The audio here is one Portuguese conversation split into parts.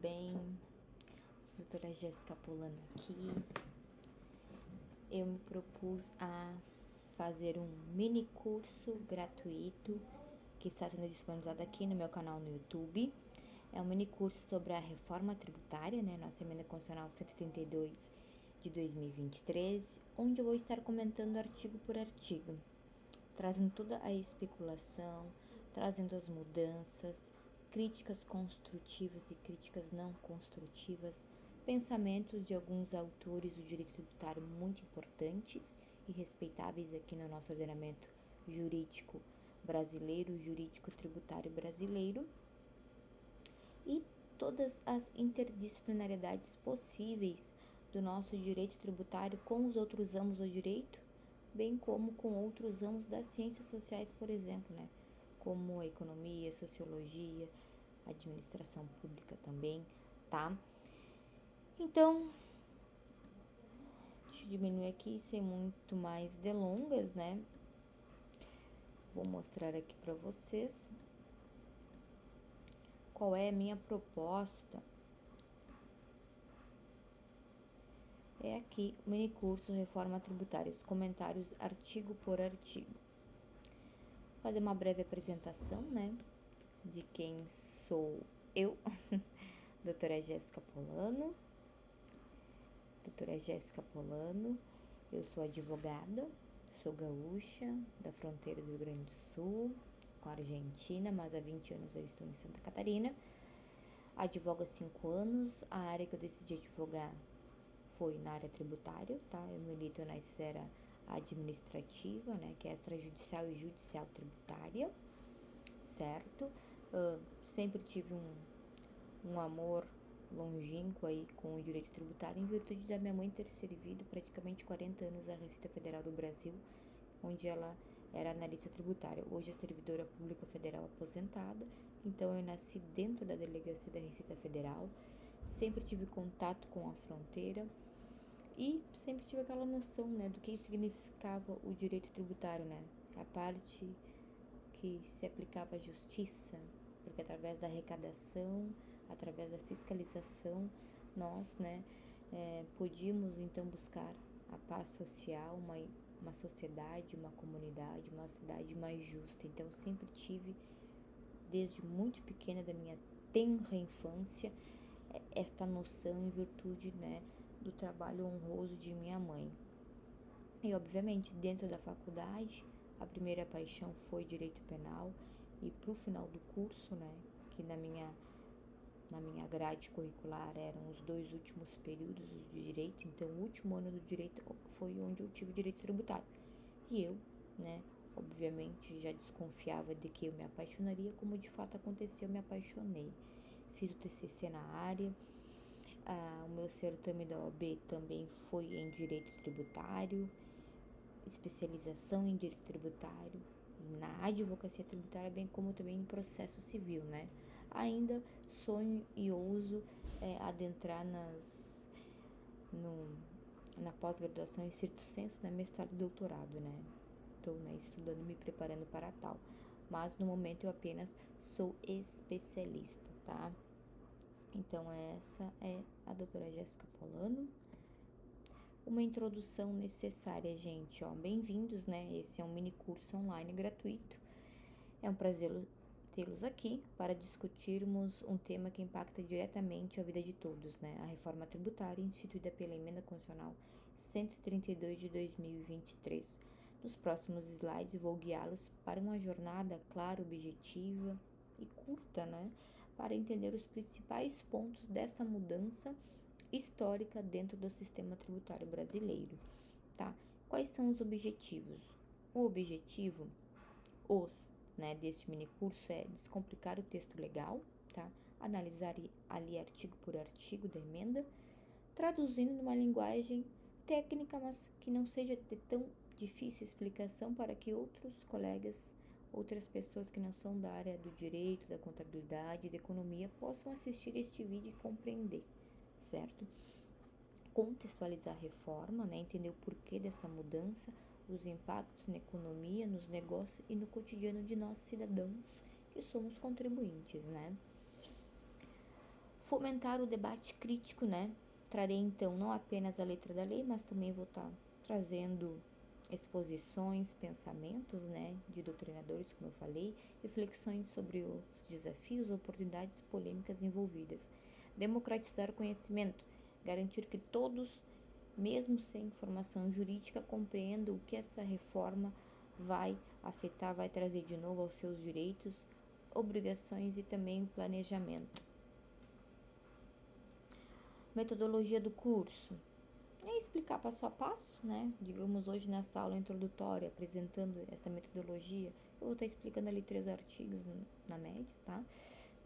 bem? Doutora Jéssica Polano aqui. Eu me propus a fazer um mini curso gratuito que está sendo disponibilizado aqui no meu canal no YouTube. É um mini curso sobre a reforma tributária, nossa emenda constitucional 132 de 2023, onde eu vou estar comentando artigo por artigo, trazendo toda a especulação, trazendo as mudanças, críticas construtivas e críticas não construtivas, pensamentos de alguns autores do direito tributário muito importantes e respeitáveis aqui no nosso ordenamento jurídico brasileiro, jurídico tributário brasileiro, e todas as interdisciplinariedades possíveis do nosso direito tributário com os outros ramos do direito, bem como com outros ramos das ciências sociais, por exemplo, como a economia, sociologia, administração pública também, tá? Então, deixa eu diminuir aqui sem muito mais delongas, Vou mostrar aqui para vocês qual é a minha proposta. É aqui o mini curso Reforma Tributária, os comentários artigo por artigo. Vou fazer uma breve apresentação, de quem sou eu, doutora Jéssica Polano. Doutora Jéssica Polano, eu sou advogada, sou gaúcha, da fronteira do Rio Grande do Sul, com a Argentina, mas há 20 anos eu estou em Santa Catarina. Advogo há 5 anos, a área que eu decidi advogar foi na área tributária, tá? Eu milito na esfera administrativa, que é extrajudicial e judicial tributária, certo? Sempre tive um amor longínquo aí com o direito tributário, em virtude da minha mãe ter servido praticamente 40 anos à Receita Federal do Brasil, onde ela era analista tributária. Hoje é servidora pública federal aposentada, então eu nasci dentro da delegacia da Receita Federal, sempre tive contato com a fronteira e sempre tive aquela noção, do que significava o direito tributário, a parte que se aplicava à justiça, porque através da arrecadação, através da fiscalização, nós, podíamos então buscar a paz social, uma sociedade, uma comunidade, uma cidade mais justa. Então, sempre tive, desde muito pequena, da minha tenra infância, esta noção em virtude, do trabalho honroso de minha mãe. E, obviamente, dentro da faculdade, a primeira paixão foi direito penal, e pro final do curso, que na minha grade curricular eram os 2 últimos períodos de direito, então o último ano do direito foi onde eu tive direito tributário. E eu, obviamente já desconfiava de que eu me apaixonaria, como de fato aconteceu, eu me apaixonei. Fiz o TCC na área, o meu certame da OAB também foi em direito tributário, especialização em direito tributário, na advocacia tributária, bem como também em processo civil, Ainda sonho e ouso adentrar na pós-graduação em stricto sensu, mestrado e doutorado, Estou estudando, me preparando para tal, mas no momento eu apenas sou especialista, tá? Então essa é a doutora Jéssica Polano. Uma introdução necessária, gente, bem-vindos, Esse é um mini curso online gratuito. É um prazer tê-los aqui para discutirmos um tema que impacta diretamente a vida de todos, a reforma tributária instituída pela Emenda Constitucional 132 de 2023. Nos próximos slides vou guiá-los para uma jornada clara, objetiva e curta, para entender os principais pontos desta mudança histórica dentro do sistema tributário brasileiro, tá? Quais são os objetivos? O objetivo, deste mini curso é descomplicar o texto legal, tá? Analisar ali artigo por artigo da emenda, traduzindo numa linguagem técnica, mas que não seja de tão difícil explicação, para que outros colegas, outras pessoas que não são da área do direito, da contabilidade, da economia, possam assistir este vídeo e compreender, certo? Contextualizar a reforma, entender o porquê dessa mudança, os impactos na economia, nos negócios e no cotidiano de nós cidadãos, que somos contribuintes, Fomentar o debate crítico, né? Trarei então não apenas a letra da lei, mas também vou estar trazendo exposições, pensamentos, né, de doutrinadores, como eu falei, reflexões sobre os desafios, oportunidades, polêmicas envolvidas. Democratizar o conhecimento, garantir que todos, mesmo sem formação jurídica, compreendam o que essa reforma vai afetar, vai trazer de novo aos seus direitos, obrigações e também o planejamento. Metodologia do curso é explicar passo a passo, né? Digamos, hoje nessa aula introdutória, apresentando essa metodologia, eu vou estar explicando ali 3 artigos na média, tá?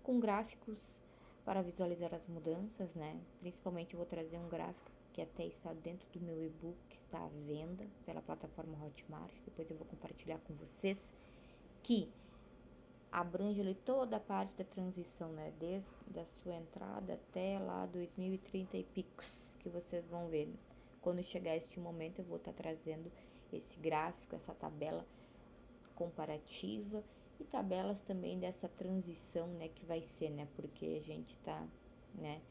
Com gráficos para visualizar as mudanças, né? Principalmente eu vou trazer um gráfico que até está dentro do meu e-book, que está à venda pela plataforma Hotmart. Depois eu vou compartilhar com vocês, que abrange ali toda a parte da transição, né? Desde a sua entrada até lá 2030 e picos, que vocês vão ver. Quando chegar este momento, eu vou estar trazendo esse gráfico, essa tabela comparativa e tabelas também dessa transição, né, que vai ser, né? Porque a gente tá, né,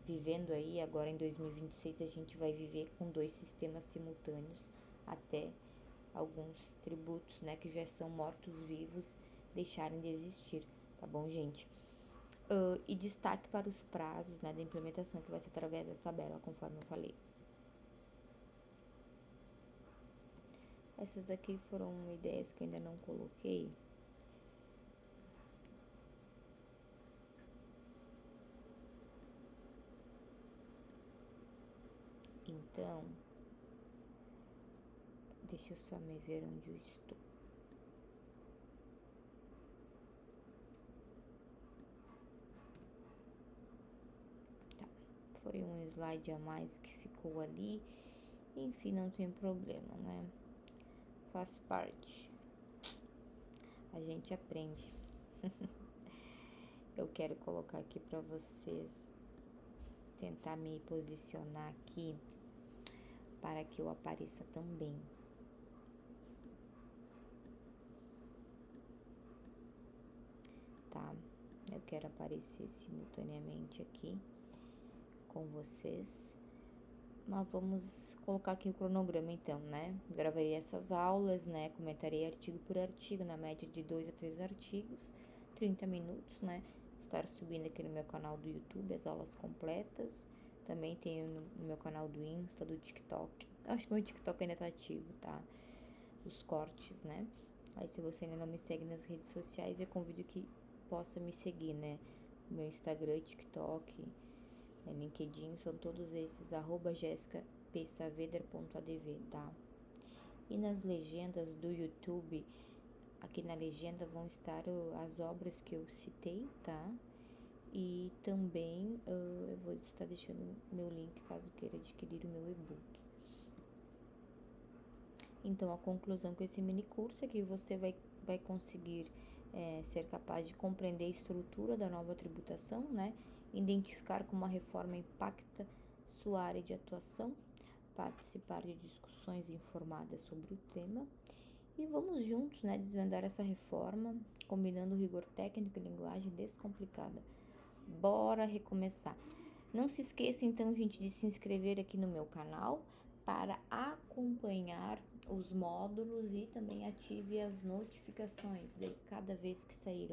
vivendo aí agora em 2026, a gente vai viver com 2 sistemas simultâneos até alguns tributos, né, que já são mortos-vivos deixarem de existir, tá bom, gente? E destaque para os prazos, né, da implementação, que vai ser através dessa tabela, conforme eu falei. Essas aqui foram ideias que eu ainda não coloquei. Então, deixa eu só me ver onde eu estou. Tá, foi um slide a mais que ficou ali. Enfim, não tem problema, né? Faz parte. A gente aprende. Eu quero colocar aqui para vocês, tentar me posicionar aqui para que eu apareça também. Tá? Eu quero aparecer simultaneamente aqui com vocês. Mas vamos colocar aqui o cronograma então, né? Gravarei essas aulas, né? Comentarei artigo por artigo, na média de 2 a 3 artigos, 30 minutos, né? Estar subindo aqui no meu canal do YouTube as aulas completas. Também tenho no meu canal do Insta, do TikTok. Acho que o meu TikTok ainda tá ativo, tá? Os cortes, né? Aí se você ainda não me segue nas redes sociais, eu convido que possa me seguir, né? Meu Instagram, TikTok, LinkedIn, são todos esses, @jessicapsaveder.adv, tá? E nas legendas do YouTube, aqui na legenda vão estar as obras que eu citei, tá? E também eu vou estar deixando meu link caso queira adquirir o meu e-book. Então, a conclusão com esse mini curso é que você vai conseguir ser capaz de compreender a estrutura da nova tributação, né? Identificar como a reforma impacta sua área de atuação, participar de discussões informadas sobre o tema e vamos juntos, né, desvendar essa reforma, combinando rigor técnico e linguagem descomplicada. Bora recomeçar. Não se esqueça então, gente, de se inscrever aqui no meu canal para acompanhar os módulos e também ative as notificações de cada vez que sair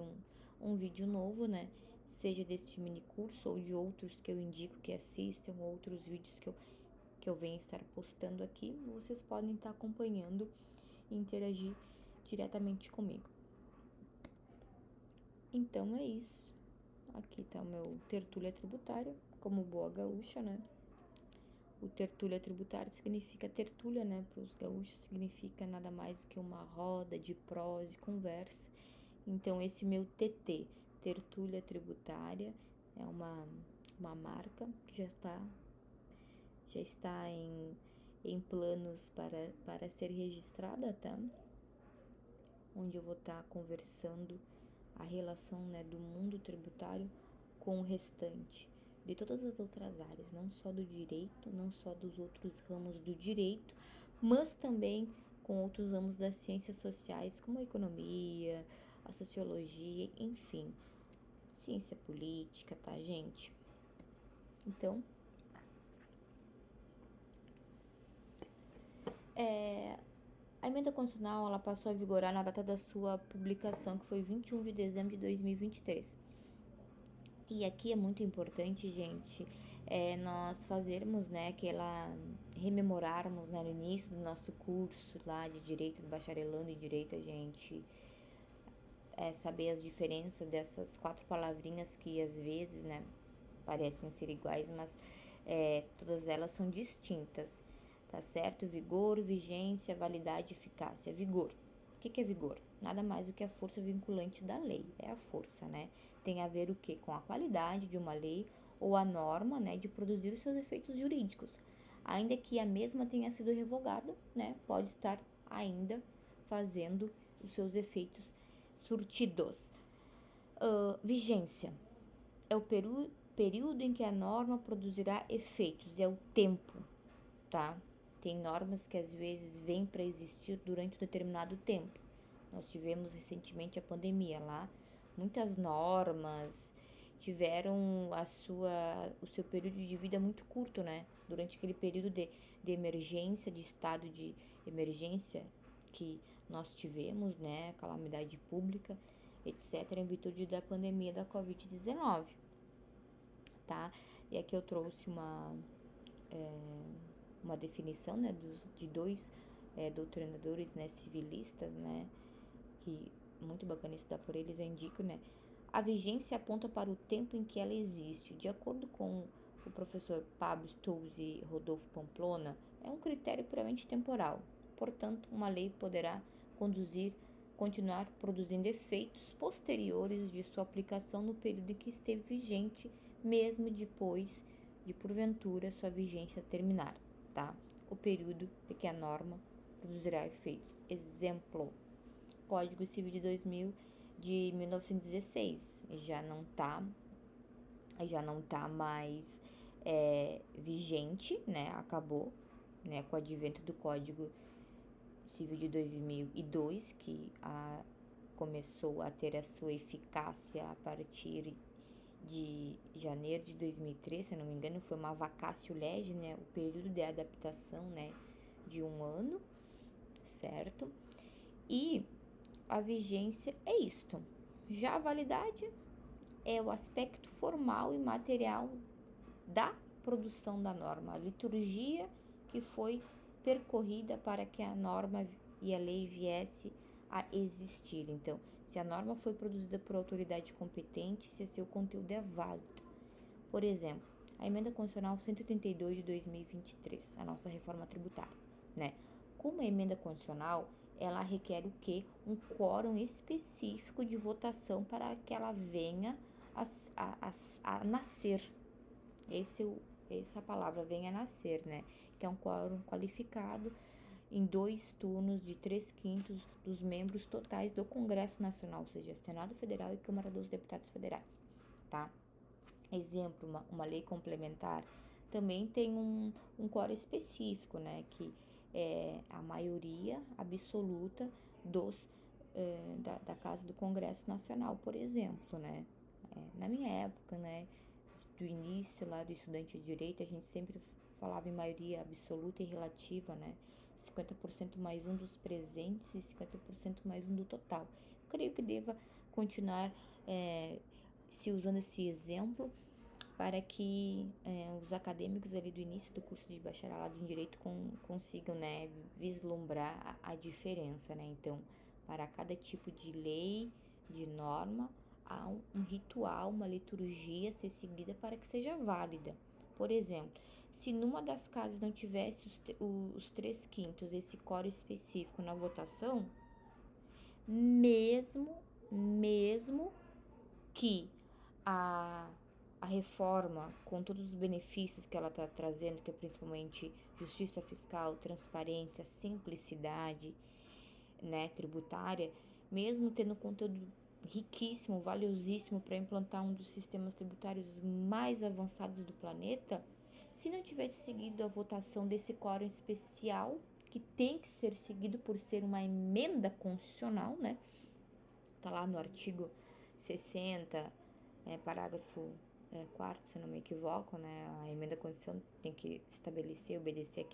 um vídeo novo, né? Seja deste mini curso ou de outros que eu indico que assistam, outros vídeos que eu venho estar postando aqui, vocês podem estar acompanhando e interagir diretamente comigo. Então é isso. Aqui tá o meu tertúlia tributária, como boa gaúcha, né? O tertúlia tributária significa tertúlia, né? Para os gaúchos significa nada mais do que uma roda de prosa e conversa. Então esse meu TT, tertúlia tributária, é uma marca que já está em planos para ser registrada, tá? Onde eu vou estar conversando a relação, né, do mundo tributário com o restante, de todas as outras áreas, não só do direito, não só dos outros ramos do direito, mas também com outros ramos das ciências sociais, como a economia, a sociologia, enfim, ciência política, tá, gente? Então, a emenda constitucional ela passou a vigorar na data da sua publicação, que foi 21 de dezembro de 2023. E aqui é muito importante, gente, nós fazermos, né, rememorarmos, né, no início do nosso curso lá de Direito, do bacharelando em Direito, a gente saber as diferenças dessas 4 palavrinhas que às vezes, né, parecem ser iguais, mas todas elas são distintas, tá certo? Vigor, vigência, validade, eficácia. Vigor. O que é vigor? Nada mais do que a força vinculante da lei, é a força, né? Tem a ver o que? Com a qualidade de uma lei ou a norma, né, de produzir os seus efeitos jurídicos. Ainda que a mesma tenha sido revogada, né, pode estar ainda fazendo os seus efeitos surtidos. Vigência é o período em que a norma produzirá efeitos, é o tempo, tá? Tem normas que às vezes vêm para existir durante um determinado tempo. Nós tivemos recentemente a pandemia lá, muitas normas tiveram o seu período de vida muito curto, né? Durante aquele período de emergência, de estado de emergência que nós tivemos, né? Calamidade pública, etc., em virtude da pandemia da Covid-19, tá? E aqui eu trouxe uma definição, né, de dois doutrinadores, né, civilistas, né, que muito bacana estudar por eles, eu indico, né. A vigência aponta para o tempo em que ela existe. De acordo com o professor Pablo Stolz e Rodolfo Pamplona, é um critério puramente temporal. Portanto, uma lei poderá continuar produzindo efeitos posteriores de sua aplicação no período em que esteve vigente, mesmo depois de, porventura, sua vigência terminar, tá? O período de que a norma produzirá efeitos. Exemplo, Código Civil de 1916, já não tá mais vigente, né? Acabou, né? Com o advento do Código Civil de 2002, que começou a ter a sua eficácia a partir de janeiro de 2003, se não me engano, foi uma vacatio legis, né? O período de adaptação, né? De 1 ano, certo? E a vigência é isto. Já a validade é o aspecto formal e material da produção da norma, a liturgia que foi percorrida para que a norma e a lei viesse a existir. Então, se a norma foi produzida por autoridade competente, se seu conteúdo é válido. Por exemplo, a Emenda Constitucional 182 de 2023, a nossa reforma tributária, né? Como a emenda constitucional, ela requer o quê? Um quórum específico de votação para que ela venha a nascer. Essa palavra venha a nascer, né? Que é um quórum qualificado em 2 turnos de 3/5 dos membros totais do Congresso Nacional, ou seja, Senado Federal e Câmara dos Deputados Federais, tá? Exemplo, uma lei complementar também tem um quórum específico, né? Que é a maioria absoluta da Casa do Congresso Nacional, por exemplo, né? Na minha época, né? Do início lá do estudante de direito, a gente sempre falava em maioria absoluta e relativa, né? 50% mais um dos presentes e 50% mais um do total. Creio que deva continuar se usando esse exemplo para que os acadêmicos ali do início do curso de bacharelado em Direito consigam, né, vislumbrar a diferença, né? Então, para cada tipo de lei, de norma, há um ritual, uma liturgia a ser seguida para que seja válida. Por exemplo, se numa das casas não tivesse os 3/5, esse quórum específico na votação, mesmo que a reforma, com todos os benefícios que ela está trazendo, que é principalmente justiça fiscal, transparência, simplicidade, né, tributária, mesmo tendo conteúdo riquíssimo, valiosíssimo para implantar um dos sistemas tributários mais avançados do planeta, se não tivesse seguido a votação desse quórum especial, que tem que ser seguido por ser uma emenda constitucional, né? Tá lá no artigo 60, parágrafo quarto, se eu não me equivoco, né? A emenda à Constituição tem que estabelecer, obedecer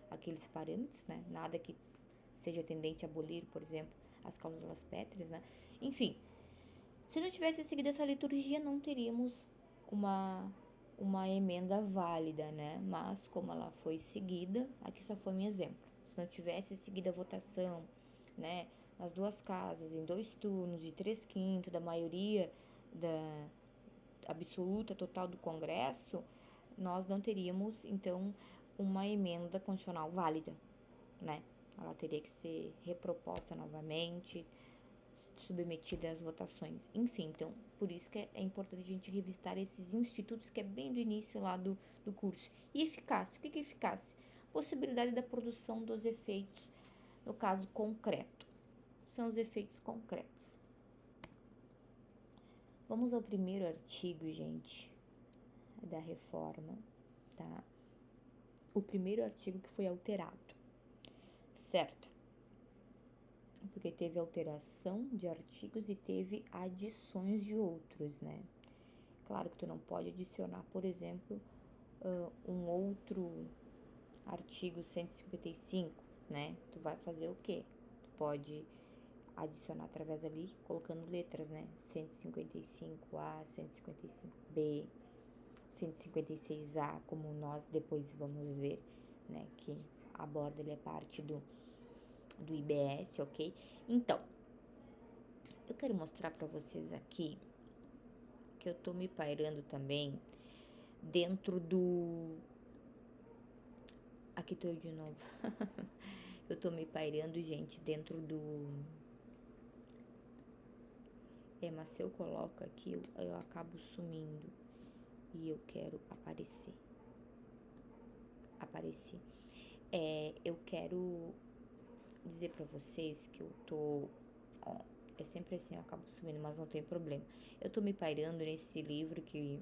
aqueles parâmetros, né? Nada que seja tendente a abolir, por exemplo, as cláusulas pétreas, né? Enfim, se não tivesse seguido essa liturgia, não teríamos uma emenda válida, né? Mas como ela foi seguida, aqui só foi um exemplo. Se não tivesse seguido a votação, né, nas duas casas, em 2 turnos, de 3/5 da maioria da absoluta total do Congresso, nós não teríamos, então, uma emenda constitucional válida, né? Ela teria que ser reproposta novamente, submetida às votações. Enfim, então, por isso que é importante a gente revisitar esses institutos que é bem do início lá do curso. E eficácia, o que é eficácia? Possibilidade da produção dos efeitos, no caso concreto. São os efeitos concretos. Vamos ao primeiro artigo, gente, da reforma, tá? O primeiro artigo que foi alterado, certo? Porque teve alteração de artigos e teve adições de outros, né? Claro que tu não pode adicionar, por exemplo, um outro artigo 155, né? Tu vai fazer o quê? Tu pode adicionar através ali, colocando letras, né? 155A, 155B, 156A, como nós depois vamos ver, né? Que aborda ali a parte do IBS, ok? Então, eu quero mostrar para vocês aqui que eu tô me pairando também dentro do... Aqui tô eu de novo. Eu tô me pairando, gente, dentro do... mas se eu coloco aqui, eu acabo sumindo. E eu quero aparecer. Eu quero dizer pra vocês que eu tô... Ó, é sempre assim, eu acabo sumindo, mas não tem problema. Eu tô me pairando nesse livro que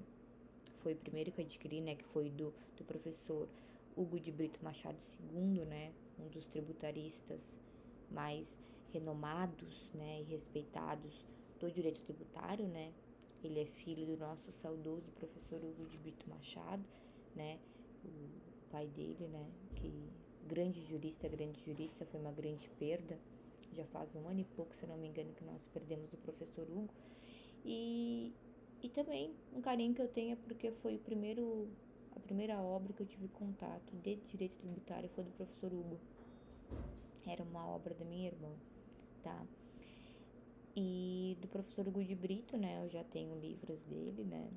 foi o primeiro que eu adquiri, né? Que foi do professor Hugo de Brito Machado II, né? Um dos tributaristas mais renomados, né? E respeitados do direito tributário, né? Ele é filho do nosso saudoso professor Hugo de Brito Machado, né? O pai dele, né? Que grande jurista, foi uma grande perda. Já faz 1 ano e pouco, se não me engano, que nós perdemos o professor Hugo. E também um carinho que eu tenho é porque foi a primeira obra que eu tive contato de direito tributário foi do professor Hugo. Era uma obra da minha irmã, tá? E do professor Hugo de Brito, né? Eu já tenho livros dele, né?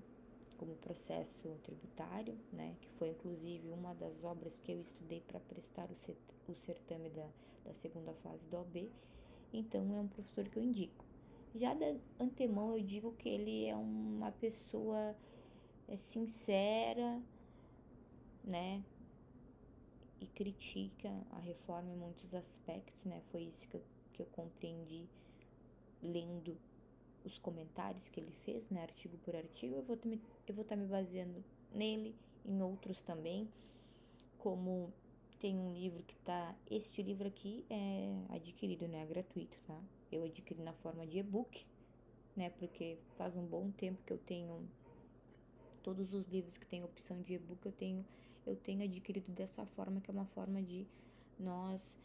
Como processo tributário, né? Que foi inclusive uma das obras que eu estudei para prestar o certame da segunda fase do OAB. Então é um professor que eu indico. Já de antemão eu digo que ele é uma pessoa sincera, né? E critica a reforma em muitos aspectos, né? Foi isso que eu compreendi lendo os comentários que ele fez, né? Artigo por artigo. Eu vou estar me baseando nele, em outros também, como tem um livro que tá... Este livro aqui é adquirido, né? É gratuito, tá? Eu adquiri na forma de e-book, né? Porque faz um bom tempo que eu tenho todos os livros que tem opção de e-book, eu tenho adquirido dessa forma, que é uma forma de nós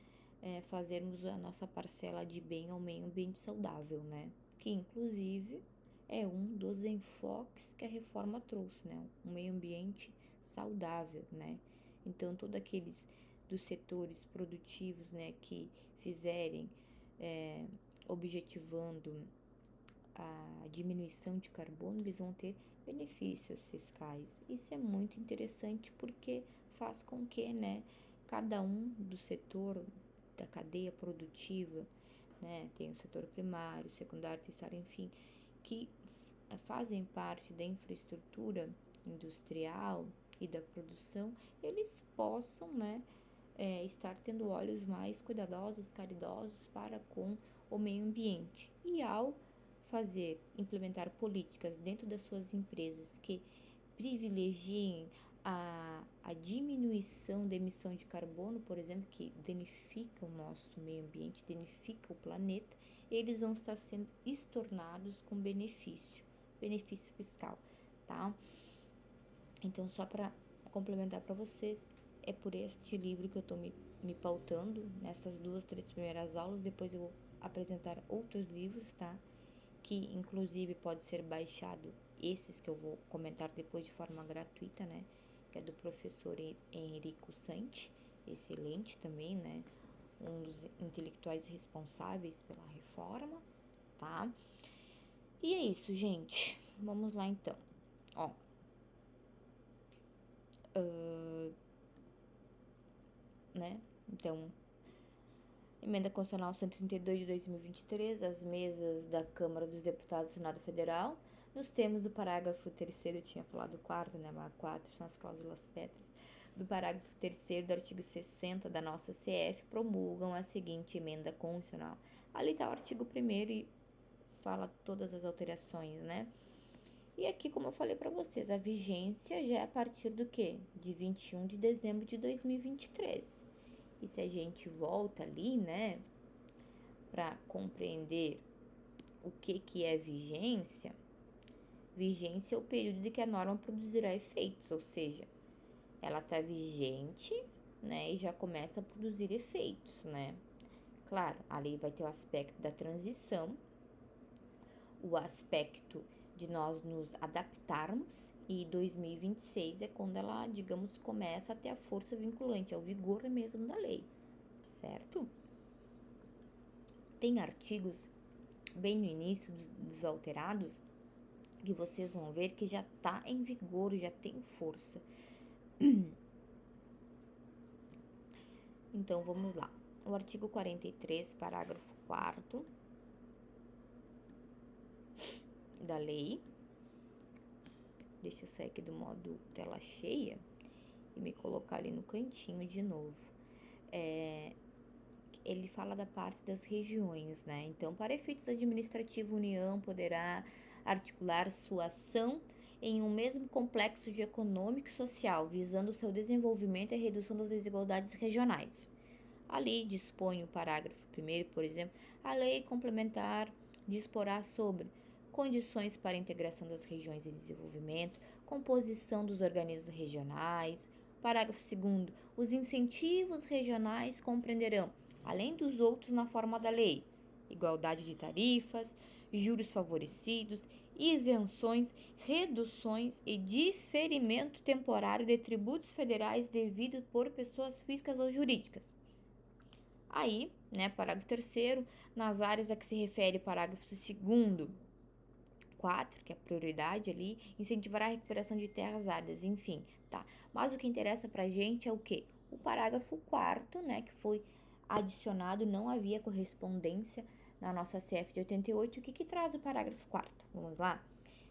fazermos a nossa parcela de bem ao meio ambiente saudável, né? Que inclusive é um dos enfoques que a reforma trouxe, né? Um meio ambiente saudável, né? Então, todos aqueles dos setores produtivos, né, que fizerem objetivando a diminuição de carbono, eles vão ter benefícios fiscais. Isso é muito interessante porque faz com que, né, cada um do setor da cadeia produtiva, né, tem o setor primário, secundário, terciário, enfim, que fazem parte da infraestrutura industrial e da produção, eles possam, né, estar tendo olhos mais cuidadosos, caridosos para com o meio ambiente. E ao implementar políticas dentro das suas empresas que privilegiem a diminuição da emissão de carbono, por exemplo, que danifica o nosso meio ambiente, danifica o planeta, eles vão estar sendo estornados com benefício fiscal, tá? Então, só para complementar para vocês, é por este livro que eu tô me pautando nessas 2, 3 primeiras aulas. Depois eu vou apresentar outros livros, tá? Que inclusive pode ser baixado, esses que eu vou comentar depois de forma gratuita, né? Que é do professor Henrico Santi, excelente também, né? Um dos intelectuais responsáveis pela reforma, tá? E é isso, gente. Vamos lá então. Ó, né? Então, Emenda Constitucional 132 de 2023, as mesas da Câmara dos Deputados do Senado Federal, nos termos do parágrafo 3º, eu tinha falado 4º, né? Mas 4 são as cláusulas pétreas, do parágrafo 3º do artigo 60 da nossa CF, promulgam a seguinte emenda constitucional. Ali está o artigo 1º e fala todas as alterações, né? E aqui, como eu falei para vocês, a vigência já é a partir do quê? De 21 de dezembro de 2023. E se a gente volta ali, né, para compreender o que é vigência, vigência é o período de que a norma produzirá efeitos, ou seja, ela está vigente, né, e já começa a produzir efeitos, né. Claro, ali vai ter o aspecto da transição, o aspecto de nós nos adaptarmos, e 2026 é quando ela, digamos, começa a ter a força vinculante, é o vigor mesmo da lei, certo? Tem artigos bem no início dos alterados que vocês vão ver que já está em vigor, já tem força. Então, vamos lá. O artigo 43, parágrafo 4º da lei. Deixa eu sair aqui do modo tela cheia e me colocar ali no cantinho de novo. Ele fala da parte das regiões, né? Então, para efeitos administrativos, a União poderá articular sua ação em um mesmo complexo de econômico e social, visando o seu desenvolvimento e a redução das desigualdades regionais. Ali dispõe o parágrafo 1º, por exemplo, a lei complementar disporá sobre condições para a integração das regiões em desenvolvimento, composição dos organismos regionais. Parágrafo 2º, os incentivos regionais compreenderão, além dos outros na forma da lei, igualdade de tarifas, juros favorecidos, isenções, reduções e diferimento temporário de tributos federais devidos por pessoas físicas ou jurídicas. Aí, né, parágrafo 3º, nas áreas a que se refere parágrafo 2º, 4, que é a prioridade ali, incentivará a recuperação de terras áridas, enfim, tá. Mas o que interessa pra gente é o quê? O parágrafo 4º, né, que foi adicionado, não havia correspondência na nossa CF de 88. O que traz o parágrafo 4º? Vamos lá?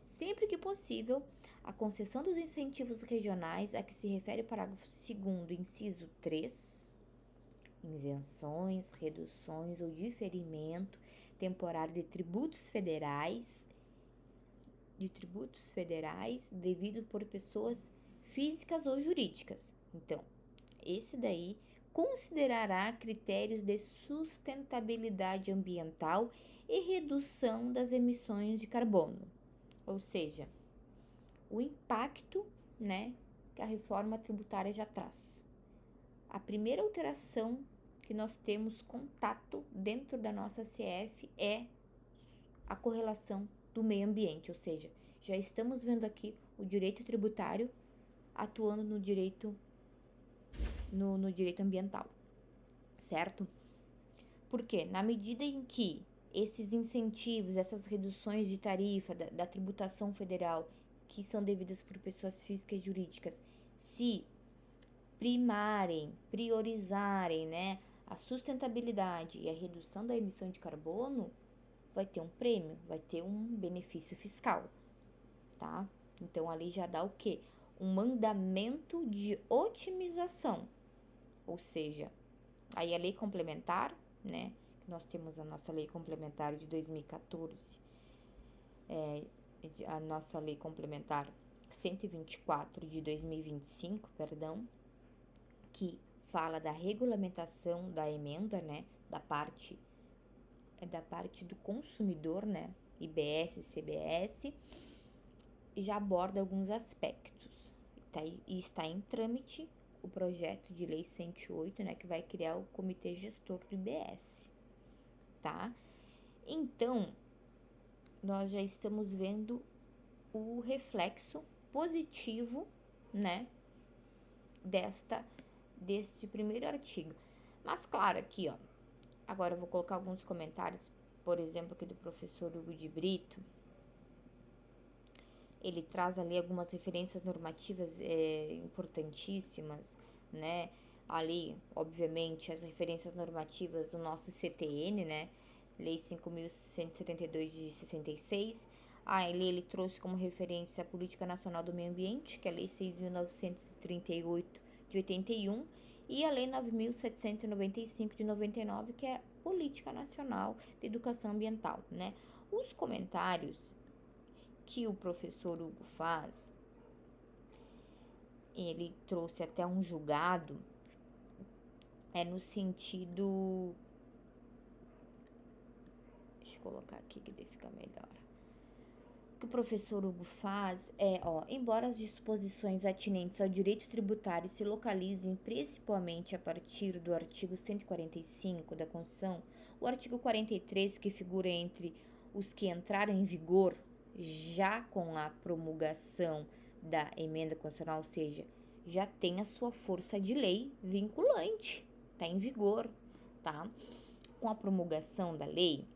Sempre que possível, a concessão dos incentivos regionais a que se refere o parágrafo 2º, inciso 3, isenções, reduções ou diferimento temporário de tributos federais devido por pessoas físicas ou jurídicas. Então, esse daí considerará critérios de sustentabilidade ambiental e redução das emissões de carbono, ou seja, o impacto, né, que a reforma tributária já traz. A primeira alteração que nós temos contato dentro da nossa CF é a correlação do meio ambiente, ou seja, já estamos vendo aqui o direito tributário atuando no direito ambiental, certo? Porque na medida em que esses incentivos, essas reduções de tarifa da tributação federal que são devidas por pessoas físicas e jurídicas, se priorizarem, né, a sustentabilidade e a redução da emissão de carbono, vai ter um prêmio, vai ter um benefício fiscal, tá? Então, ali já dá o quê? Um mandamento de otimização, ou seja, aí a lei complementar, né? Nós temos a nossa lei complementar de 2014, a nossa lei complementar 124 de 2025, perdão, que fala da regulamentação da emenda, né? Da parte do consumidor, né? IBS, CBS, já aborda alguns aspectos. E está em trâmite o projeto de lei 108, né, que vai criar o comitê gestor do IBS, tá? Então, nós já estamos vendo o reflexo positivo, né, deste primeiro artigo. Mas claro, aqui, ó, agora eu vou colocar alguns comentários, por exemplo, aqui do professor Hugo de Brito. Ele traz ali algumas referências normativas importantíssimas, né? Ali, obviamente, as referências normativas do nosso CTN, né? Lei 5.172 de 66. Ele trouxe como referência a Política Nacional do Meio Ambiente, que é a Lei 6.938 de 81, e a Lei 9.795 de 99, que é a Política Nacional de Educação Ambiental, né? Os comentários que o professor Hugo faz, ele trouxe até um julgado, no sentido... Deixa eu colocar aqui que daí fica melhor. O que o professor Hugo faz embora as disposições atinentes ao direito tributário se localizem principalmente a partir do artigo 145 da Constituição, o artigo 43, que figura entre os que entraram em vigor já com a promulgação da emenda constitucional, ou seja, já tem a sua força de lei vinculante, está em vigor, tá? Com a promulgação da lei,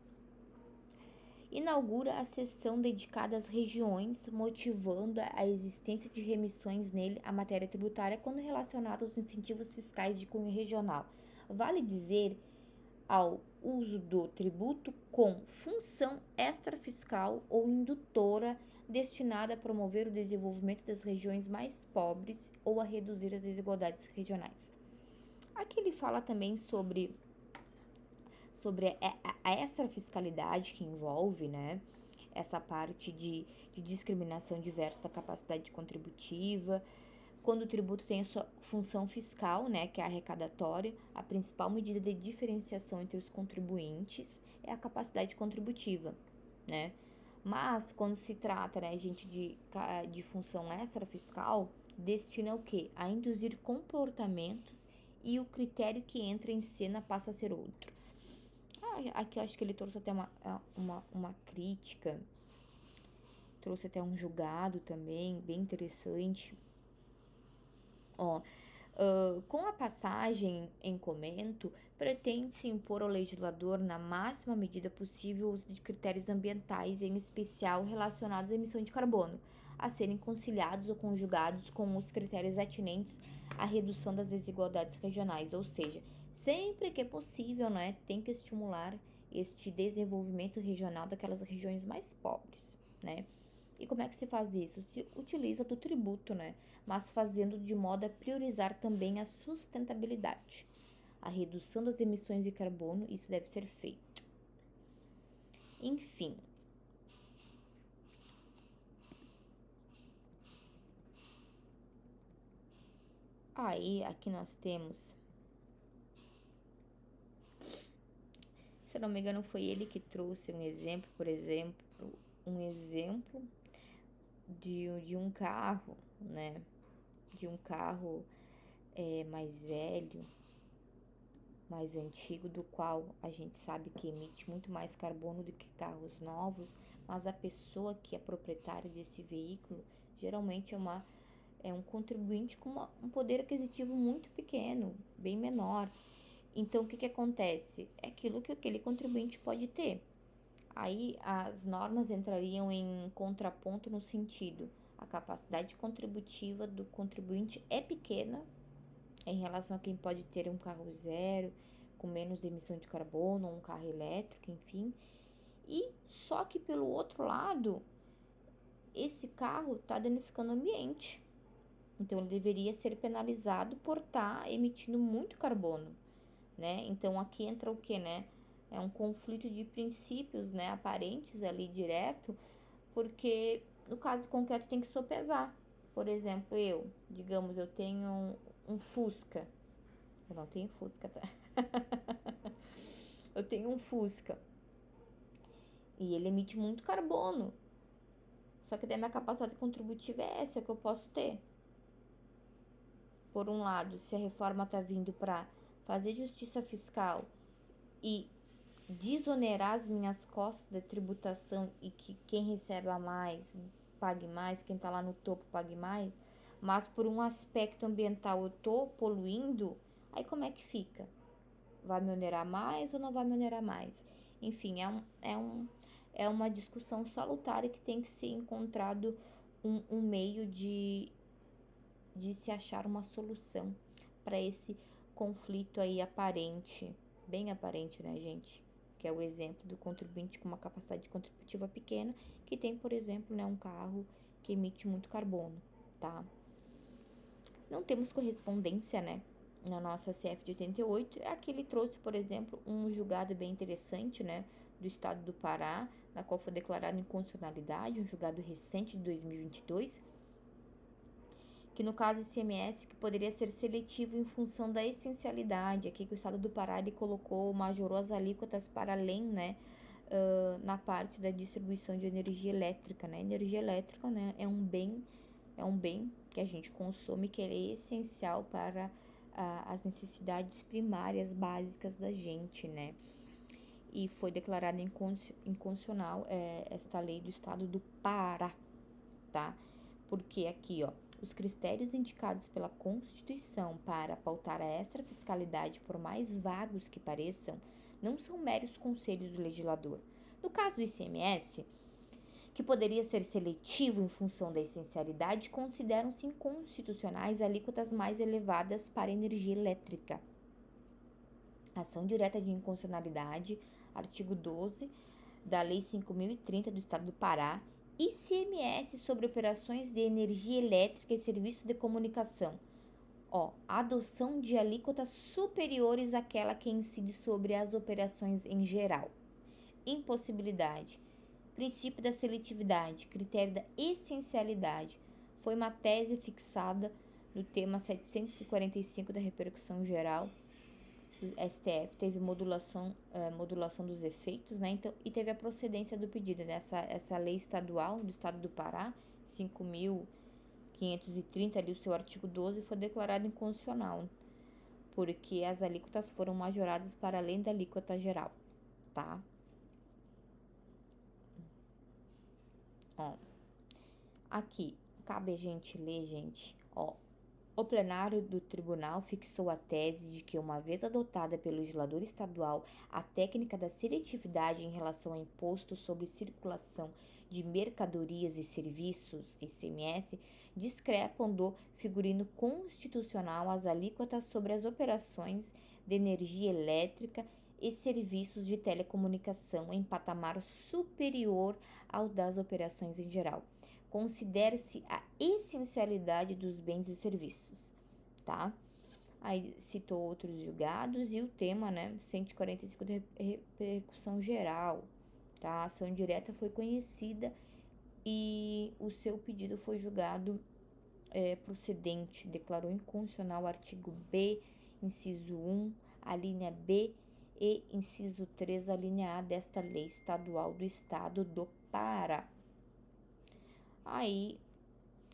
inaugura a seção dedicada às regiões, motivando a existência de remissões nele à matéria tributária quando relacionada aos incentivos fiscais de cunho regional. Vale dizer ao uso do tributo com função extrafiscal ou indutora destinada a promover o desenvolvimento das regiões mais pobres ou a reduzir as desigualdades regionais. Aqui ele fala também sobre a extrafiscalidade que envolve, né, essa parte de discriminação diversa da capacidade contributiva. Quando o tributo tem a sua função fiscal, né, que é arrecadatória, a principal medida de diferenciação entre os contribuintes é a capacidade contributiva, né? Mas, quando se trata, né, gente, de função extrafiscal, destina o quê? A induzir comportamentos e o critério que entra em cena passa a ser outro. Aqui eu acho que ele trouxe até uma crítica, trouxe até um julgado também, bem interessante. Com a passagem em comento, pretende-se impor ao legislador, na máxima medida possível, o uso de critérios ambientais, em especial relacionados à emissão de carbono, a serem conciliados ou conjugados com os critérios atinentes à redução das desigualdades regionais, ou seja, sempre que é possível, né, tem que estimular este desenvolvimento regional daquelas regiões mais pobres, né? E como é que se faz isso? Se utiliza do tributo, né? Mas fazendo de modo a priorizar também a sustentabilidade. A redução das emissões de carbono, isso deve ser feito. Enfim. Aqui nós temos... Se eu não me engano, foi ele que trouxe um exemplo, por exemplo, de um carro, né? De um carro mais velho, mais antigo, do qual a gente sabe que emite muito mais carbono do que carros novos, mas a pessoa que é proprietária desse veículo geralmente é um contribuinte com um poder aquisitivo muito pequeno, bem menor. Então, o que acontece? É aquilo que aquele contribuinte pode ter. Aí, as normas entrariam em contraponto no sentido: a capacidade contributiva do contribuinte é pequena em relação a quem pode ter um carro zero, com menos emissão de carbono, um carro elétrico, enfim. E só que, pelo outro lado, esse carro está danificando o ambiente. Então, ele deveria ser penalizado por estar emitindo muito carbono, né? Então, aqui entra o que, né? É um conflito de princípios, né? Aparentes ali, direto, porque no caso concreto tem que sopesar. Por exemplo, digamos, eu tenho um Fusca. Eu não tenho Fusca, tá? Eu tenho um Fusca. E ele emite muito carbono. Só que daí minha capacidade contributiva é essa que eu posso ter. Por um lado, se a reforma tá vindo para fazer justiça fiscal e desonerar as minhas costas da tributação e que quem recebe a mais pague mais, quem tá lá no topo pague mais, mas por um aspecto ambiental eu tô poluindo, aí como é que fica? Vai me onerar mais ou não vai me onerar mais? Enfim, é uma discussão salutar que tem que ser encontrado um meio de se achar uma solução para esse conflito aí aparente, bem aparente, né, gente? Que é o exemplo do contribuinte com uma capacidade contributiva pequena, que tem, por exemplo, né, um carro que emite muito carbono, tá? Não temos correspondência, né, na nossa CF de 88. Aqui ele trouxe, por exemplo, um julgado bem interessante, né, do estado do Pará, na qual foi declarado inconstitucionalidade, um julgado recente de 2022, que no caso ICMS que poderia ser seletivo em função da essencialidade, aqui que o estado do Pará ele colocou, majorou as alíquotas para além, né, na parte da distribuição de energia elétrica, né, energia elétrica, né, é um bem que a gente consome, que é essencial para as necessidades primárias básicas da gente, né, e foi declarada inconstitucional esta lei do estado do Pará, tá, porque aqui, ó, os critérios indicados pela Constituição para pautar a extrafiscalidade, por mais vagos que pareçam, não são meros conselhos do legislador. No caso do ICMS, que poderia ser seletivo em função da essencialidade, consideram-se inconstitucionais alíquotas mais elevadas para a energia elétrica. Ação direta de inconstitucionalidade, artigo 12 da Lei 5.030 do Estado do Pará, ICMS sobre operações de energia elétrica e serviços de comunicação. Adoção de alíquotas superiores àquela que incide sobre as operações em geral. Impossibilidade. Princípio da seletividade, critério da essencialidade. Foi uma tese fixada no tema 745 da repercussão geral. O STF teve modulação dos efeitos, né? Então, e teve a procedência do pedido, né? Essa lei estadual do estado do Pará, 5.530, ali o seu artigo 12, foi declarado inconstitucional, porque as alíquotas foram majoradas para além da alíquota geral, tá? Aqui, cabe a gente ler, gente, o plenário do tribunal fixou a tese de que, uma vez adotada pelo legislador estadual, a técnica da seletividade em relação ao imposto sobre circulação de mercadorias e serviços, ICMS, discrepam do figurino constitucional as alíquotas sobre as operações de energia elétrica e serviços de telecomunicação em patamar superior ao das operações em geral. Considere-se a essencialidade dos bens e serviços, tá? Aí citou outros julgados e o tema, né, 145 de repercussão geral, tá? A ação direta foi conhecida e o seu pedido foi julgado procedente, declarou inconstitucional o artigo B, inciso 1, a linha B e inciso 3, a linha A desta lei estadual do estado do Pará. Aí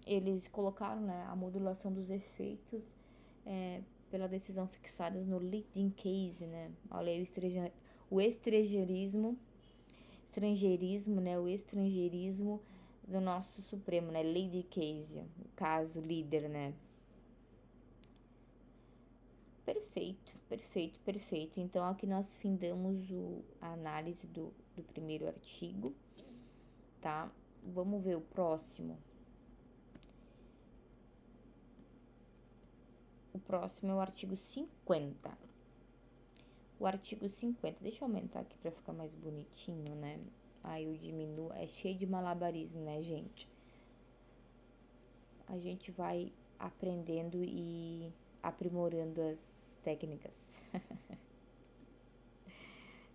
eles colocaram, né, a modulação dos efeitos pela decisão fixadas no leading case, né? Olha aí o estrangeirismo, né? O estrangeirismo do nosso Supremo, né? Leading case, o caso líder, né? Perfeito. Então aqui nós findamos a análise do primeiro artigo, tá? Vamos ver o próximo. O próximo é o artigo 50. O artigo 50, deixa eu aumentar aqui pra ficar mais bonitinho, né? Aí eu diminuo, é cheio de malabarismo, né, gente? A gente vai aprendendo e aprimorando as técnicas.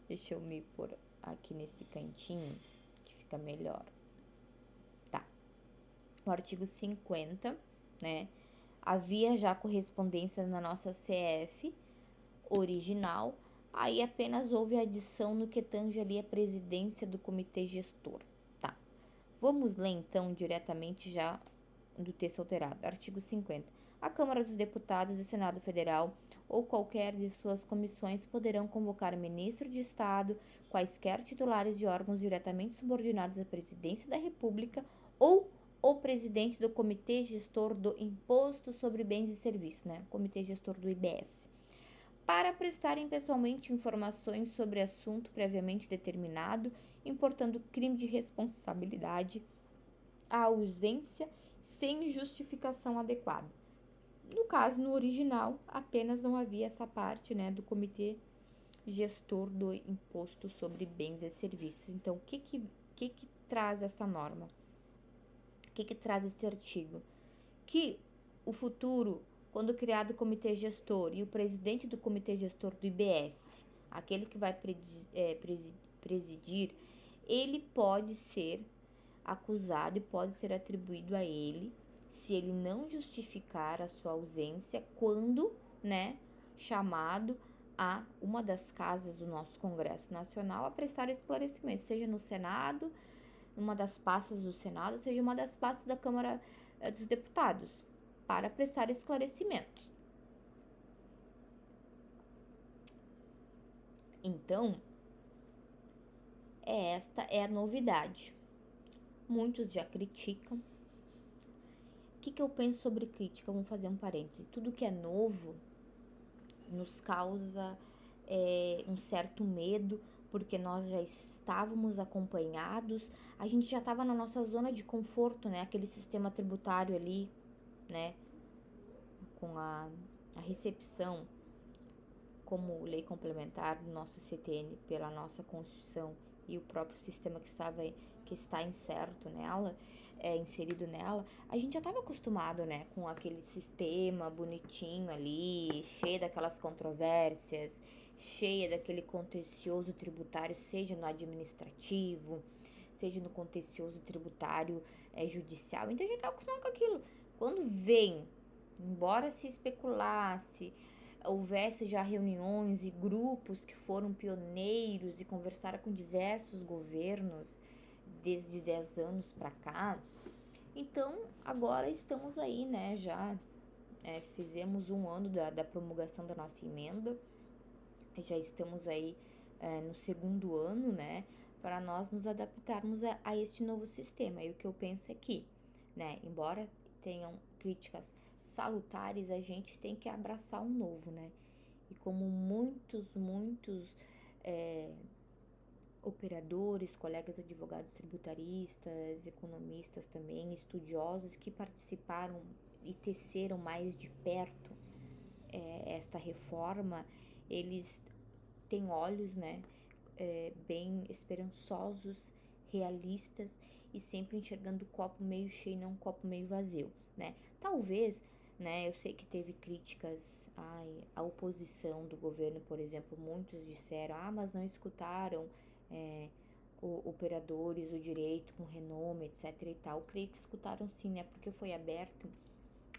Deixa eu me pôr aqui nesse cantinho que fica melhor. Tá. O artigo 50, né? Havia já correspondência na nossa CF original, aí apenas houve adição no que tange ali a presidência do comitê gestor, tá? Vamos ler então diretamente já do texto alterado. Artigo 50. A Câmara dos Deputados e o Senado Federal ou qualquer de suas comissões poderão convocar ministro de Estado, quaisquer titulares de órgãos diretamente subordinados à Presidência da República ou o presidente do Comitê Gestor do Imposto sobre Bens e Serviços, né? Comitê Gestor do IBS, para prestarem pessoalmente informações sobre assunto previamente determinado, importando crime de responsabilidade, a ausência sem justificação adequada. No caso, no original, apenas não havia essa parte, né, do Comitê Gestor do Imposto sobre Bens e Serviços. Então, o que traz essa norma? O que traz esse artigo? Que o futuro, quando criado o comitê gestor e o presidente do comitê gestor do IBS, aquele que vai presidir, ele pode ser acusado e pode ser atribuído a ele, se ele não justificar a sua ausência, quando, né, chamado a uma das casas do nosso Congresso Nacional a prestar esclarecimento, seja no Senado, uma das pastas do Senado, seja uma das pastas da Câmara dos Deputados, para prestar esclarecimentos. Então, esta é a novidade. Muitos já criticam. O que eu penso sobre crítica? Vamos fazer um parêntese. Tudo que é novo nos causa um certo medo, porque nós já estávamos acompanhados, a gente já estava na nossa zona de conforto, né? Aquele sistema tributário ali, né? Com a recepção como lei complementar do nosso CTN pela nossa Constituição e o próprio sistema que está inserido nela, a gente já estava acostumado, né, com aquele sistema bonitinho ali, cheio daquelas controvérsias, cheia daquele contencioso tributário, seja no administrativo, seja no contencioso tributário judicial. Então a gente estava acostumado com aquilo. Quando vem, embora se especulasse, houvesse já reuniões e grupos que foram pioneiros e conversaram com diversos governos desde 10 anos para cá. Então, agora estamos aí, né, já fizemos um ano da promulgação da nossa emenda, já estamos aí no segundo ano, né, para nós nos adaptarmos a este novo sistema. E o que eu penso é que, né, embora tenham críticas salutares, a gente tem que abraçar um novo, né? E como muitos operadores, colegas advogados tributaristas, economistas também, estudiosos que participaram e teceram mais de perto esta reforma, eles têm olhos, né, bem esperançosos, realistas e sempre enxergando o copo meio cheio e não o copo meio vazio, né? Talvez, né, eu sei que teve críticas à oposição do governo, por exemplo, muitos disseram, mas não escutaram operadores do direito com renome, etc e tal. Eu creio que escutaram sim, né, porque foi aberto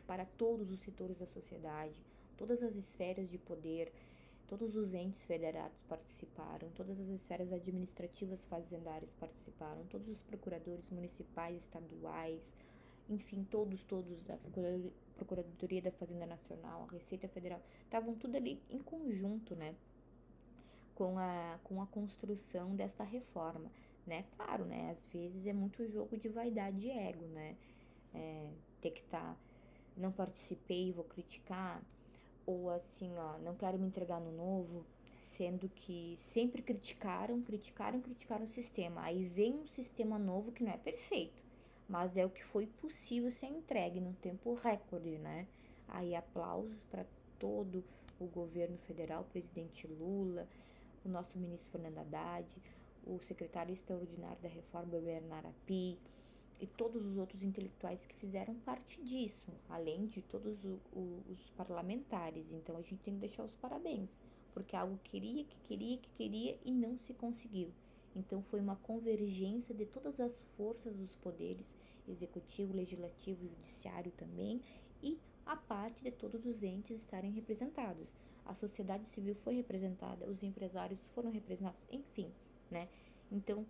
para todos os setores da sociedade, todas as esferas de poder. Todos os entes federados participaram, todas as esferas administrativas fazendárias participaram, todos os procuradores municipais, estaduais, enfim, todos, a Procuradoria da Fazenda Nacional, a Receita Federal, estavam tudo ali em conjunto, né, com a construção desta reforma, né, claro, né, às vezes é muito jogo de vaidade e ego, né, ter que não participei, vou criticar, ou assim, não quero me entregar no novo, sendo que sempre criticaram o sistema. Aí vem um sistema novo que não é perfeito, mas é o que foi possível ser entregue num tempo recorde, né? Aí aplausos para todo o governo federal, o presidente Lula, o nosso ministro Fernando Haddad, o secretário extraordinário da reforma, Bernardo Api, e todos os outros intelectuais que fizeram parte disso, além de todos os parlamentares. Então a gente tem que deixar os parabéns, porque algo queria e não se conseguiu. Então foi uma convergência de todas as forças dos poderes, executivo, legislativo e judiciário também, e a parte de todos os entes estarem representados. A sociedade civil foi representada, os empresários foram representados, enfim, né? Então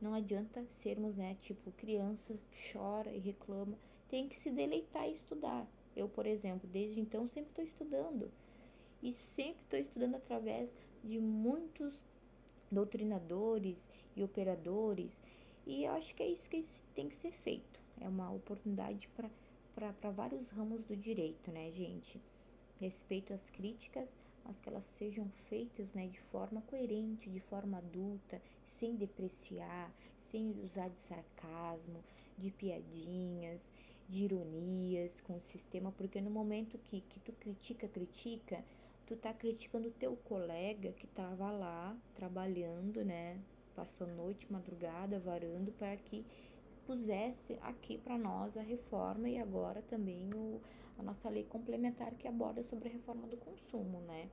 Não adianta sermos, né, tipo, criança que chora e reclama. Tem que se deleitar e estudar. Eu, por exemplo, desde então sempre estou estudando. E sempre estou estudando através de muitos doutrinadores e operadores. E eu acho que é isso que tem que ser feito. É uma oportunidade para vários ramos do direito, né, gente? Respeito às críticas, mas que elas sejam feitas, né, de forma coerente, de forma adulta, sem depreciar, sem usar de sarcasmo, de piadinhas, de ironias com o sistema, porque no momento que tu critica, tu tá criticando o teu colega que tava lá trabalhando, né, passou noite, madrugada, varando para que pusesse aqui para nós a reforma e agora também a nossa lei complementar que aborda sobre a reforma do consumo, né?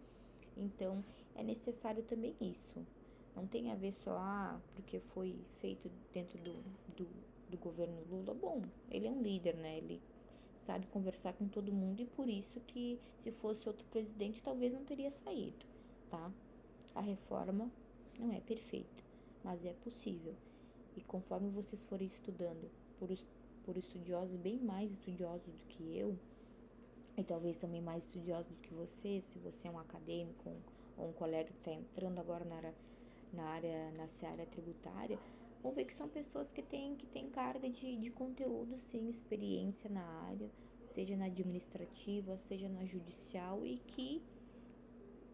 Então, é necessário também isso. Não tem a ver só porque foi feito dentro do governo Lula. Bom, ele é um líder, né? Ele sabe conversar com todo mundo e por isso que se fosse outro presidente talvez não teria saído, tá? A reforma não é perfeita, mas é possível. E conforme vocês forem estudando por estudiosos bem mais estudiosos do que eu, e talvez também mais estudiosos do que você, se você é um acadêmico ou um colega que está entrando agora na seara tributária, vão ver que são pessoas que têm carga de conteúdo, sim, experiência na área, seja na administrativa, seja na judicial, e que,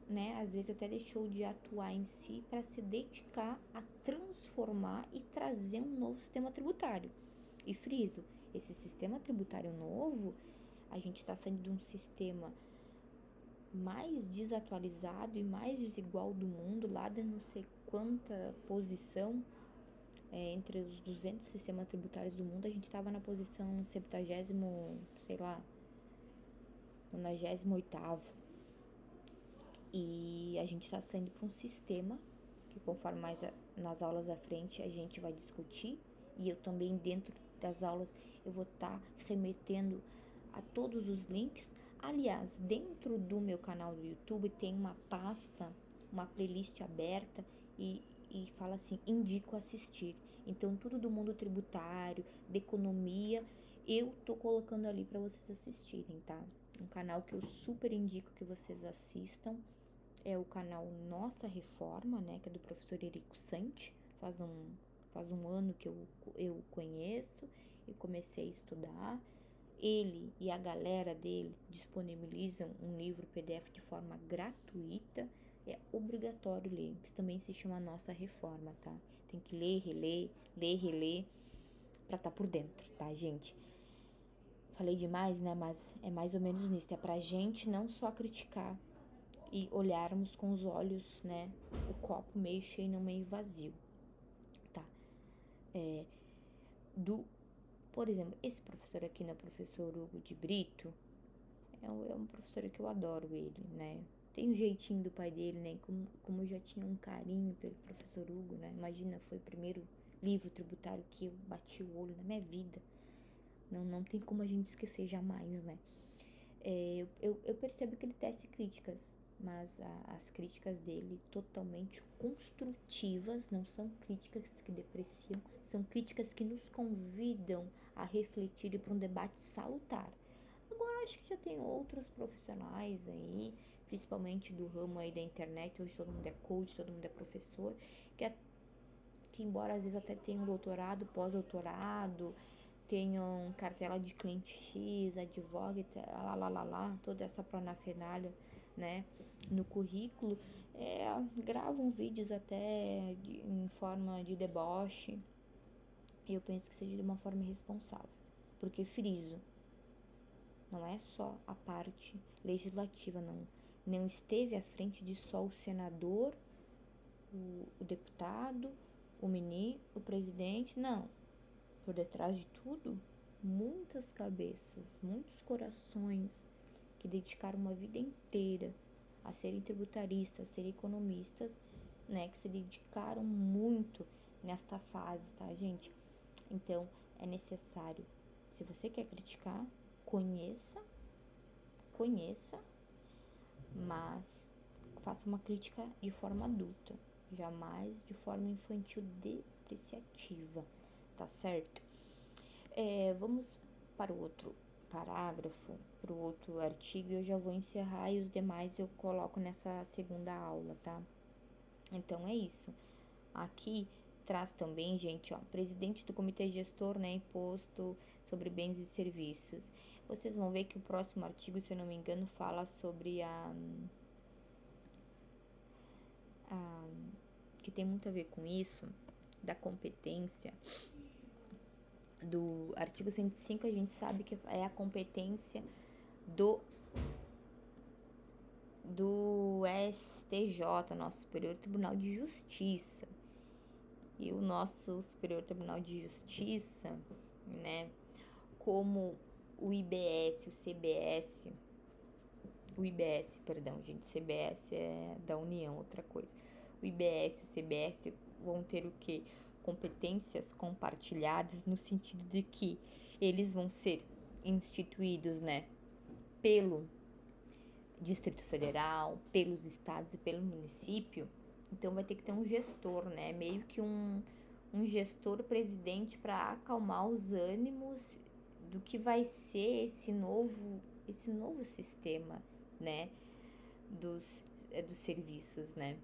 né, às vezes até deixou de atuar em si para se dedicar a transformar e trazer um novo sistema tributário. E friso, esse sistema tributário novo, a gente está saindo de um sistema mais desatualizado e mais desigual do mundo, lá de não sei quanta posição, entre os 200 sistemas tributários do mundo, a gente estava na posição 70º, sei lá, 98º. E a gente está saindo para um sistema que, conforme mais nas aulas à frente, a gente vai discutir. E eu também, dentro das aulas, eu vou estar remetendo a todos os links. Aliás, dentro do meu canal do YouTube tem uma pasta, uma playlist aberta e fala assim, indico assistir. Então, tudo do mundo tributário, de economia, eu tô colocando ali para vocês assistirem, tá? Um canal que eu super indico que vocês assistam é o canal Nossa Reforma, né, que é do professor Érico Santi. Faz um ano que eu conheço e comecei a estudar. Ele e a galera dele disponibilizam um livro PDF de forma gratuita. É obrigatório ler, que também se chama Nossa Reforma, tá? Tem que ler, reler, pra estar por dentro, tá, gente? Falei demais, né? Mas é mais ou menos nisso. É pra gente não só criticar e olharmos com os olhos, né? O copo meio cheio e não meio vazio, tá? Por exemplo, esse professor aqui, né, o professor Hugo de Brito, é um professor que eu adoro ele, né? Tem um jeitinho do pai dele, né? Como eu já tinha um carinho pelo professor Hugo, né? Imagina, foi o primeiro livro tributário que eu bati o olho na minha vida. Não tem como a gente esquecer jamais, né? Eu percebo que ele tece críticas, mas as críticas dele totalmente construtivas, não são críticas que depreciam, são críticas que nos convidam a refletir e para um debate salutar. Agora, acho que já tem outros profissionais aí, principalmente do ramo aí da internet, hoje todo mundo é coach, todo mundo é professor, que embora às vezes até tenha um doutorado, pós-doutorado, tenham cartela de cliente X, advoga, etc, toda essa parafernália, né, no currículo, gravam vídeos até em forma de deboche. Eu penso que seja de uma forma irresponsável, porque friso, não é só a parte legislativa, não esteve à frente de só o senador, o deputado, o presidente, não. Por detrás de tudo, muitas cabeças, muitos corações que dedicaram uma vida inteira a serem tributaristas, a serem economistas, né, que se dedicaram muito nesta fase, tá, gente? Então, é necessário, se você quer criticar, conheça, mas faça uma crítica de forma adulta, jamais de forma infantil apreciativa, tá certo? Vamos para o outro parágrafo, para o outro artigo, e eu já vou encerrar e os demais eu coloco nessa segunda aula, tá? Então é isso. Aqui traz também, gente, ó, presidente do comitê gestor, né, imposto sobre bens e serviços. Vocês vão ver que o próximo artigo, se eu não me engano, fala sobre que tem muito a ver com isso, da competência. Do artigo 105, a gente sabe que é a competência do STJ, nosso Superior Tribunal de Justiça. E o nosso Superior Tribunal de Justiça, né, como o IBS, o CBS, o IBS, perdão, gente, CBS é da União, outra coisa. O IBS e o CBS vão ter o quê? Competências compartilhadas, no sentido de que eles vão ser instituídos, né, pelo Distrito Federal, pelos estados e pelo município. Então vai ter que ter um gestor, né, meio que um gestor presidente para acalmar os ânimos do que vai ser esse novo sistema, né, dos serviços, né.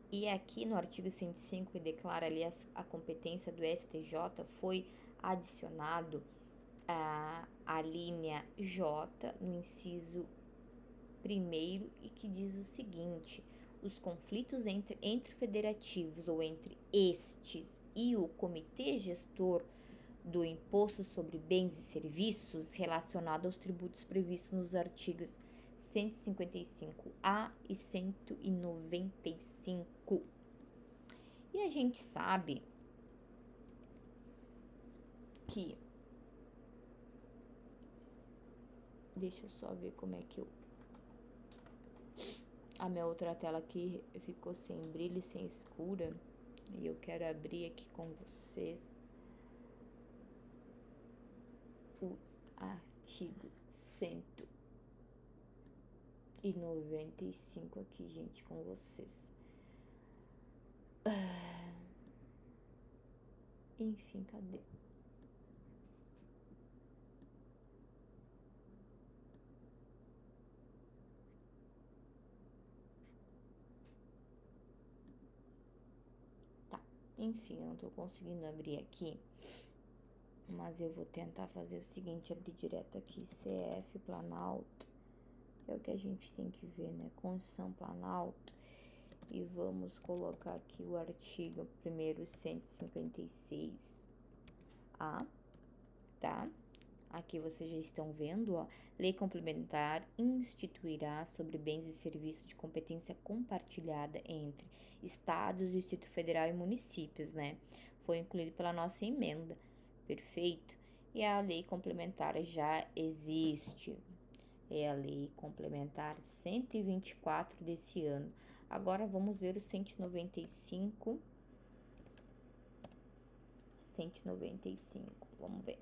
E aqui no artigo 105, que declara ali a competência do STJ, foi adicionado a linha J no inciso 1º, e que diz o seguinte: os conflitos entre federativos ou entre estes e o comitê gestor do imposto sobre bens e serviços relacionado aos tributos previstos nos artigos 155A e 195. E a gente sabe que... Deixa eu só ver como é que eu... A minha outra tela aqui ficou sem brilho, sem escura. E eu quero abrir aqui com vocês os artigos 195 aqui, gente, com vocês. Enfim, cadê? Tá, enfim, eu não tô conseguindo abrir aqui, mas eu vou tentar fazer o seguinte, abrir direto aqui, CF Planalto, que é o que a gente tem que ver, né, Constituição Planalto, e vamos colocar aqui o artigo 1º 156A, tá? Aqui vocês já estão vendo, ó, lei complementar instituirá sobre bens e serviços de competência compartilhada entre estados, Distrito Federal e municípios, né? Foi incluído pela nossa emenda, perfeito? E a lei complementar já existe, é a lei complementar 124 desse ano. Agora vamos ver o 195, vamos ver.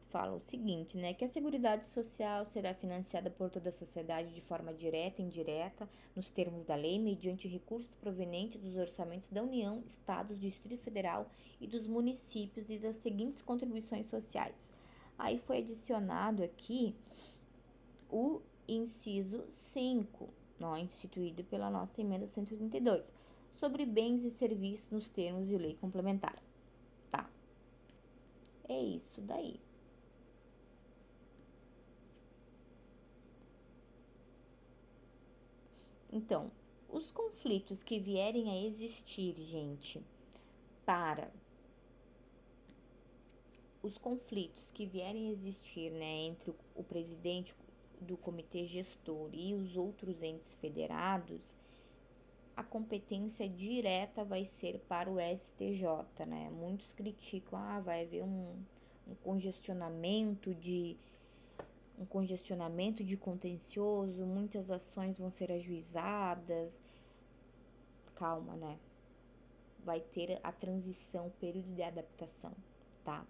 Fala o seguinte, né, que a Seguridade Social será financiada por toda a sociedade de forma direta e indireta, nos termos da lei, mediante recursos provenientes dos orçamentos da União, Estados, Distrito Federal e dos municípios e das seguintes contribuições sociais. Aí foi adicionado aqui o inciso 5, ó, instituído pela nossa emenda 132, sobre bens e serviços nos termos de lei complementar, tá? É isso daí. Então, os conflitos que vierem a existir, gente, os conflitos que vierem a existir, né, entre o presidente do comitê gestor e os outros entes federados, a competência direta vai ser para o STJ, né? Muitos criticam, vai haver um congestionamento de contencioso, muitas ações vão ser ajuizadas. Calma, né? Vai ter a transição, o período de adaptação, tá?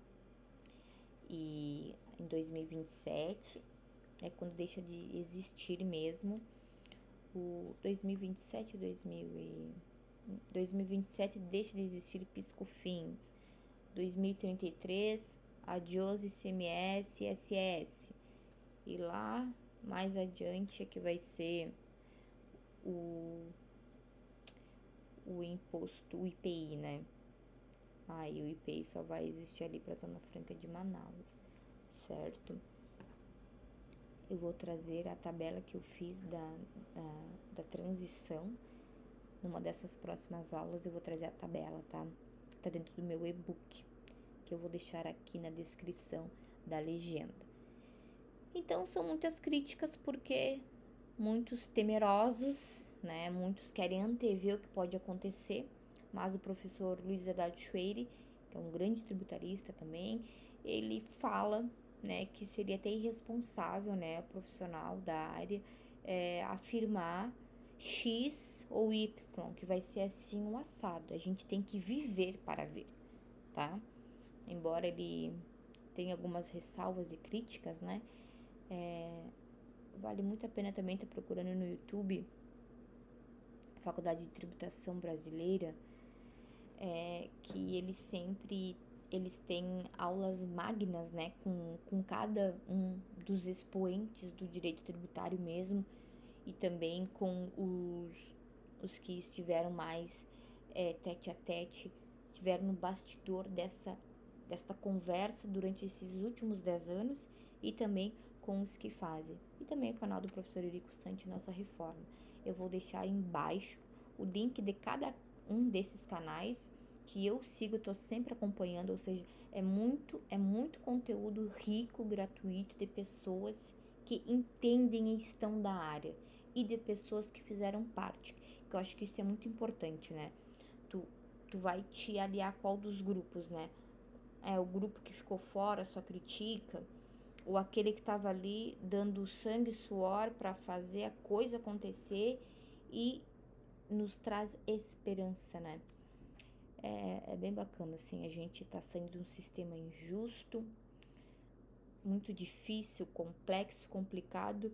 E em 2027 é quando deixa de existir mesmo o 2027, 2027 deixa de existir piscofins. 2033, adiós ICMS e SS. E lá mais adiante é que vai ser o imposto, o IPI, né? Aí o IPI só vai existir ali para a Zona Franca de Manaus, certo? Eu vou trazer a tabela que eu fiz da transição. Numa dessas próximas aulas eu vou trazer a tabela, tá? Tá dentro do meu e-book, que eu vou deixar aqui na descrição da legenda. Então são muitas críticas porque muitos temerosos, né? Muitos querem antever o que pode acontecer, mas o professor Luiz Eduardo Schweire, que é um grande tributarista também, ele fala, né, que seria até irresponsável, né, o profissional da área afirmar X ou Y, que vai ser assim um assado. A gente tem que viver para ver, tá? Embora ele tenha algumas ressalvas e críticas, né, vale muito a pena também estar procurando no YouTube Faculdade de Tributação Brasileira, que eles têm aulas magnas, né, com cada um dos expoentes do direito tributário mesmo, e também com os que estiveram mais tete a tete, estiveram no bastidor desta conversa durante esses últimos 10 anos, e também com os que fazem. E também o canal do professor Eurico Santi, Nossa Reforma. Eu vou deixar embaixo o link de cada um desses canais que eu sigo, estou sempre acompanhando, ou seja, é muito conteúdo rico, gratuito, de pessoas que entendem e estão da área, e de pessoas que fizeram parte, que eu acho que isso é muito importante, né? Tu vai te aliar a qual dos grupos, né? É o grupo que ficou fora, só critica, ou aquele que estava ali dando sangue e suor para fazer a coisa acontecer e nos traz esperança, né? É bem bacana, assim, a gente tá saindo de um sistema injusto, muito difícil, complexo, complicado,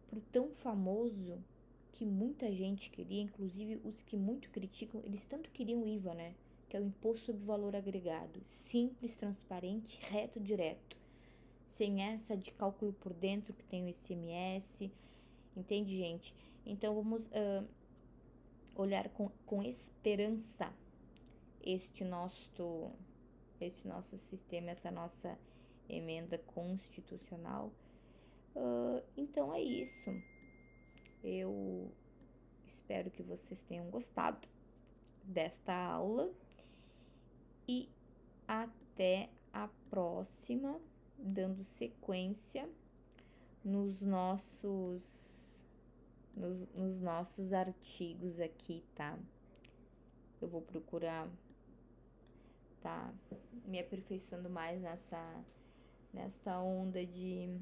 pro tão famoso que muita gente queria, inclusive os que muito criticam, eles tanto queriam o IVA, né? Que é o Imposto sobre Valor Agregado, simples, transparente, reto, direto, sem essa de cálculo por dentro que tem o ICMS, entende, gente? Então vamos olhar com esperança esse nosso sistema, essa nossa emenda constitucional. Então é isso. Eu espero que vocês tenham gostado desta aula e até a próxima, dando sequência nos nossos artigos aqui, tá? Eu vou procurar tá me aperfeiçoando mais nesta onda de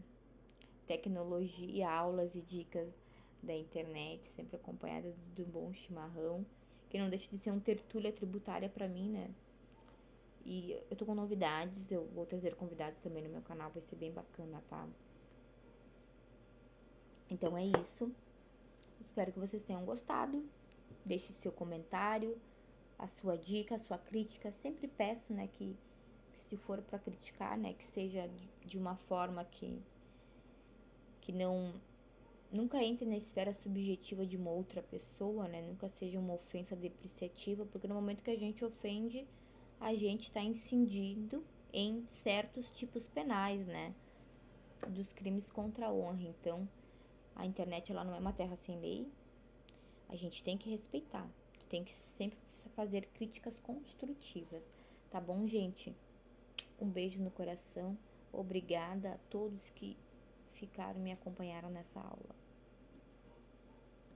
tecnologia, aulas e dicas da internet, sempre acompanhada do bom chimarrão, que não deixa de ser um tertúlia tributária para mim, né? E eu tô com novidades, eu vou trazer convidados também no meu canal, vai ser bem bacana, tá? Então é isso. Espero que vocês tenham gostado. Deixe seu comentário, a sua dica, a sua crítica. Sempre peço, né, que se for para criticar, né, que seja de uma forma que nunca entre na esfera subjetiva de uma outra pessoa, né? Nunca seja uma ofensa depreciativa, porque no momento que a gente ofende, a gente está incidindo em certos tipos penais, né? Dos crimes contra a honra. Então, a internet, ela não é uma terra sem lei. A gente tem que respeitar. Tem que sempre fazer críticas construtivas. Tá bom, gente? Um beijo no coração. Obrigada a todos que me acompanharam nessa aula.